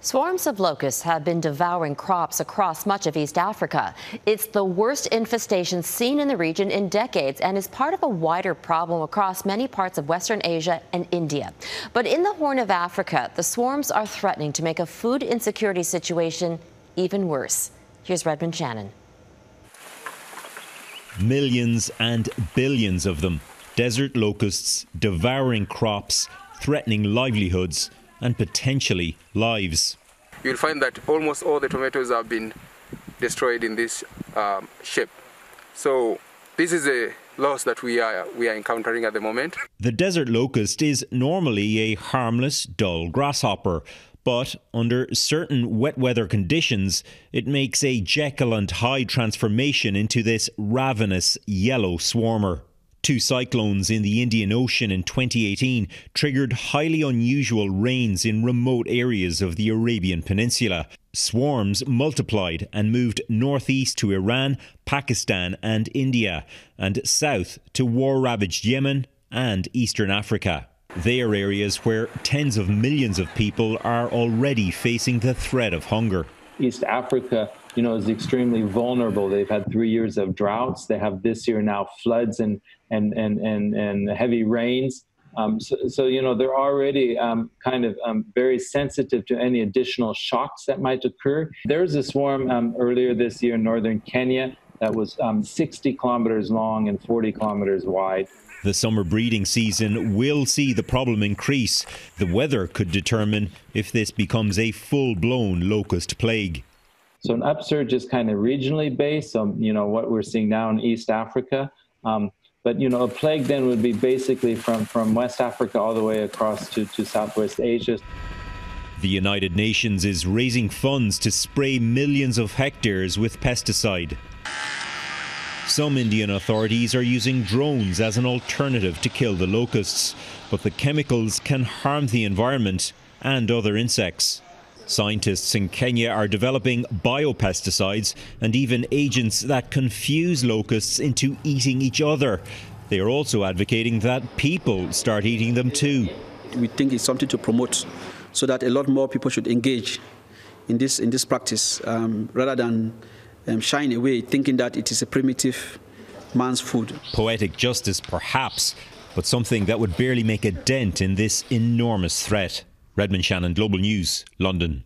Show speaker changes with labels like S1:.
S1: Swarms of locusts have been devouring crops across much of East Africa. It's the worst infestation seen in the region in decades and is part of a wider problem across many parts of Western Asia and India. But in the Horn of Africa, the swarms are threatening to make a food insecurity situation even worse. Here's Redmond Shannon.
S2: Millions and billions of them. Desert locusts devouring crops, threatening livelihoods and potentially lives.
S3: You'll find that almost all the tomatoes have been destroyed in this shape. So this is a loss that we are encountering at the moment.
S2: The desert locust is normally a harmless, dull grasshopper, but under certain wet weather conditions, it makes a Jekyll and Hyde transformation into this ravenous yellow swarmer. Two cyclones in the Indian Ocean in 2018 triggered highly unusual rains in remote areas of the Arabian Peninsula. Swarms multiplied and moved northeast to Iran, Pakistan and India, and south to war-ravaged Yemen and Eastern Africa. They are areas where tens of millions of people are already facing the threat of hunger.
S4: East Africa, is extremely vulnerable. They've had 3 years of droughts. They have this year now floods and heavy rains. So they're already very sensitive to any additional shocks that might occur. There was a swarm earlier this year in northern Kenya that was 60 kilometers long and 40 kilometers wide.
S2: The summer breeding season will see the problem increase. The weather could determine if this becomes a full-blown locust plague.
S4: So an upsurge is kind of regionally based, so what we're seeing now in East Africa. But a plague then would be basically from West Africa all the way across to Southwest Asia.
S2: The United Nations is raising funds to spray millions of hectares with pesticide. Some Indian authorities are using drones as an alternative to kill the locusts, but the chemicals can harm the environment and other insects. Scientists in Kenya are developing biopesticides and even agents that confuse locusts into eating each other. They are also advocating that people start eating them too.
S5: We think it's something to promote so that a lot more people should engage in this practice rather than shying away, thinking that it is a primitive man's food.
S2: Poetic justice, perhaps, but something that would barely make a dent in this enormous threat. Redmond Shannon, Global News, London.